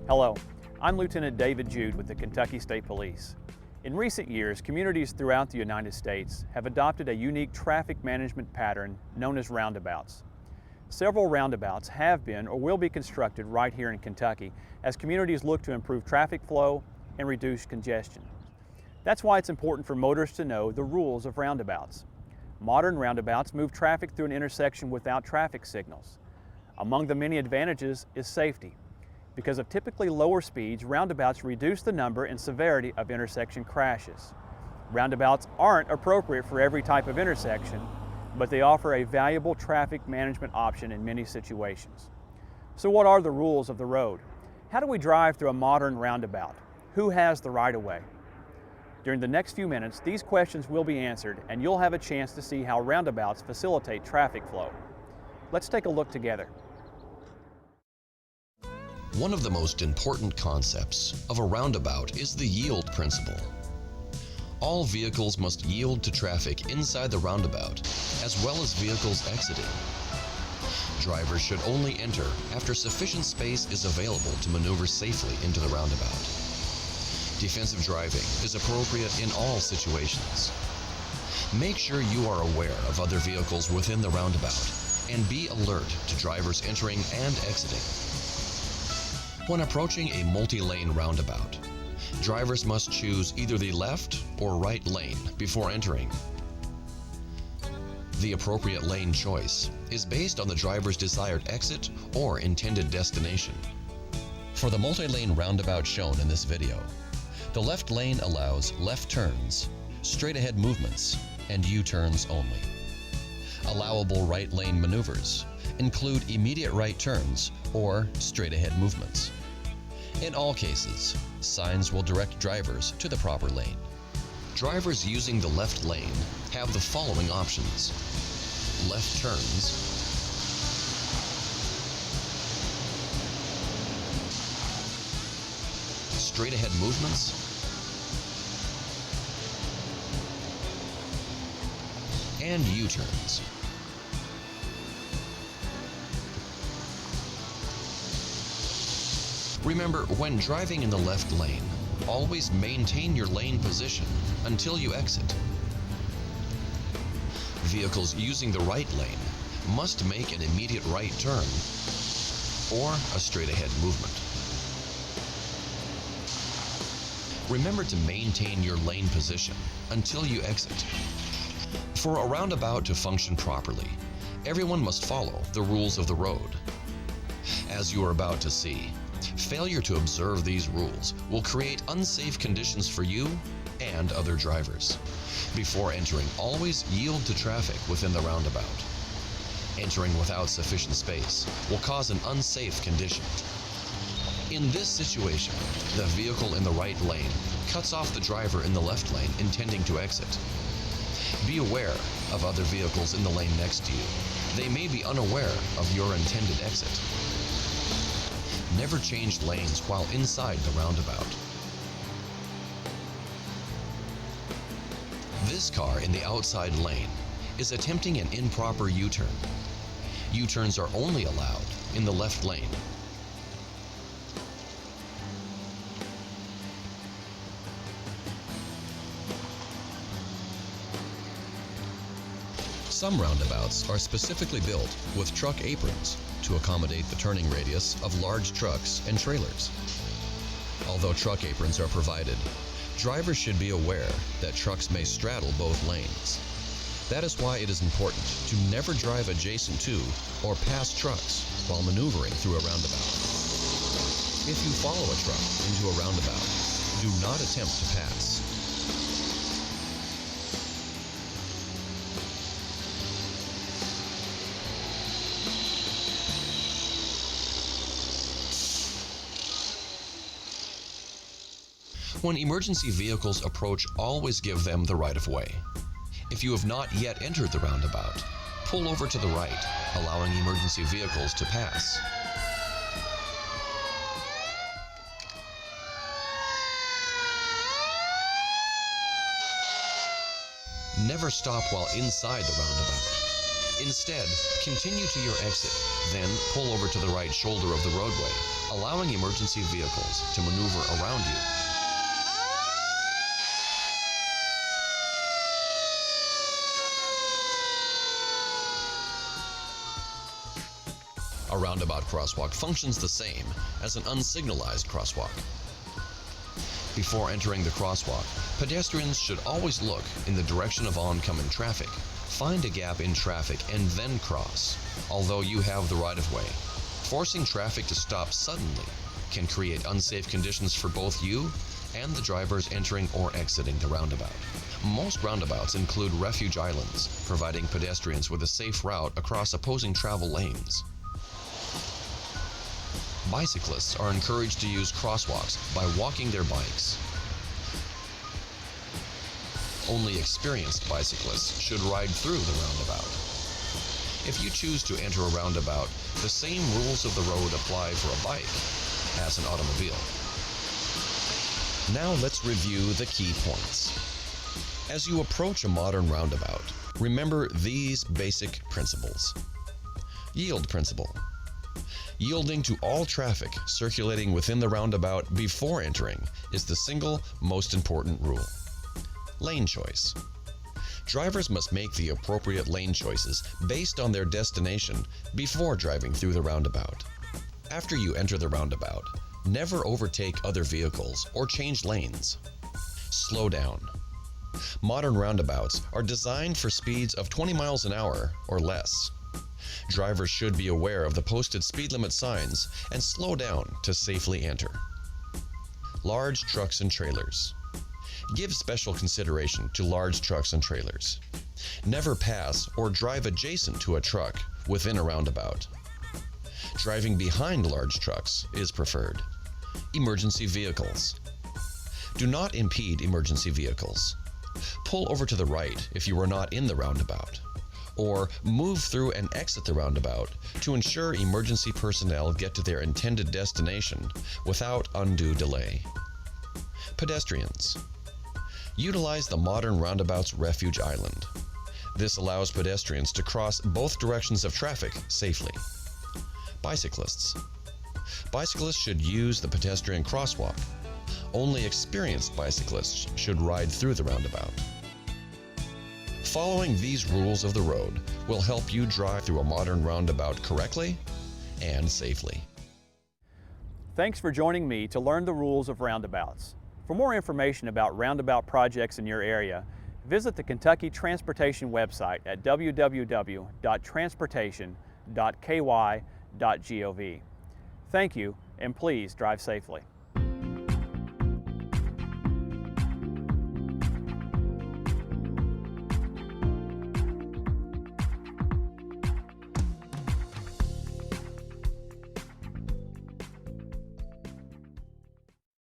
Hello, I'm Lieutenant David Jude with the Kentucky State Police. In recent years, communities throughout the United States have adopted a unique traffic management pattern known as roundabouts. Several roundabouts have been or will be constructed right here in Kentucky as communities look to improve traffic flow and reduce congestion. That's why it's important for motorists to know the rules of roundabouts. Modern roundabouts move traffic through an intersection without traffic signals. Among the many advantages is safety. Because of typically lower speeds, roundabouts reduce the number and severity of intersection crashes. Roundabouts aren't appropriate for every type of intersection, but they offer a valuable traffic management option in many situations. So what are the rules of the road? How do we drive through a modern roundabout? Who has the right-of-way? During the next few minutes, these questions will be answered and you'll have a chance to see how roundabouts facilitate traffic flow. Let's take a look together. One of the most important concepts of a roundabout is the yield principle. All vehicles must yield to traffic inside the roundabout, as well as vehicles exiting. Drivers should only enter after sufficient space is available to maneuver safely into the roundabout. Defensive driving is appropriate in all situations. Make sure you are aware of other vehicles within the roundabout and be alert to drivers entering and exiting. When approaching a multi-lane roundabout, drivers must choose either the left or right lane before entering. The appropriate lane choice is based on the driver's desired exit or intended destination. For the multi-lane roundabout shown in this video, the left lane allows left turns, straight-ahead movements, and U-turns only. Allowable right lane maneuvers include immediate right turns or straight-ahead movements. In all cases, signs will direct drivers to the proper lane. Drivers using the left lane have the following options: left turns, straight-ahead movements, and U-turns. Remember, when driving in the left lane, always maintain your lane position until you exit. Vehicles using the right lane must make an immediate right turn or a straight-ahead movement. Remember to maintain your lane position until you exit. For a roundabout to function properly, everyone must follow the rules of the road. As you are about to see, failure to observe these rules will create unsafe conditions for you and other drivers. Before entering, always yield to traffic within the roundabout. Entering without sufficient space will cause an unsafe condition. In this situation, the vehicle in the right lane cuts off the driver in the left lane intending to exit. Be aware of other vehicles in the lane next to you. They may be unaware of your intended exit. Never change lanes while inside the roundabout. This car in the outside lane is attempting an improper U-turn. U-turns are only allowed in the left lane. Some roundabouts are specifically built with truck aprons to accommodate the turning radius of large trucks and trailers. Although truck aprons are provided, drivers should be aware that trucks may straddle both lanes. That is why it is important to never drive adjacent to or past trucks while maneuvering through a roundabout. If you follow a truck into a roundabout, do not attempt to pass. When emergency vehicles approach, always give them the right-of-way. If you have not yet entered the roundabout, pull over to the right, allowing emergency vehicles to pass. Never stop while inside the roundabout. Instead, continue to your exit, then pull over to the right shoulder of the roadway, allowing emergency vehicles to maneuver around you. A roundabout crosswalk functions the same as an unsignalized crosswalk. Before entering the crosswalk, pedestrians should always look in the direction of oncoming traffic, find a gap in traffic, and then cross, although you have the right-of-way. Forcing traffic to stop suddenly can create unsafe conditions for both you and the drivers entering or exiting the roundabout. Most roundabouts include refuge islands, providing pedestrians with a safe route across opposing travel lanes. Bicyclists are encouraged to use crosswalks by walking their bikes. Only experienced bicyclists should ride through the roundabout. If you choose to enter a roundabout, the same rules of the road apply for a bike as an automobile. Now let's review the key points. As you approach a modern roundabout, remember these basic principles. Yield principle. Yielding to all traffic circulating within the roundabout before entering is the single most important rule. Lane choice. Drivers must make the appropriate lane choices based on their destination before driving through the roundabout. After you enter the roundabout, never overtake other vehicles or change lanes. Slow down. Modern roundabouts are designed for speeds of 20 miles an hour or less. Drivers should be aware of the posted speed limit signs and slow down to safely enter. Large trucks and trailers. Give special consideration to large trucks and trailers. Never pass or drive adjacent to a truck within a roundabout. Driving behind large trucks is preferred. Emergency vehicles. Do not impede emergency vehicles. Pull over to the right if you are not in the roundabout, or move through and exit the roundabout to ensure emergency personnel get to their intended destination without undue delay. Pedestrians. Utilize the modern roundabout's refuge island. This allows pedestrians to cross both directions of traffic safely. Bicyclists. Bicyclists should use the pedestrian crosswalk. Only experienced bicyclists should ride through the roundabout. Following these rules of the road will help you drive through a modern roundabout correctly and safely. Thanks for joining me to learn the rules of roundabouts. For more information about roundabout projects in your area, visit the Kentucky Transportation website at www.transportation.ky.gov. Thank you, and please drive safely.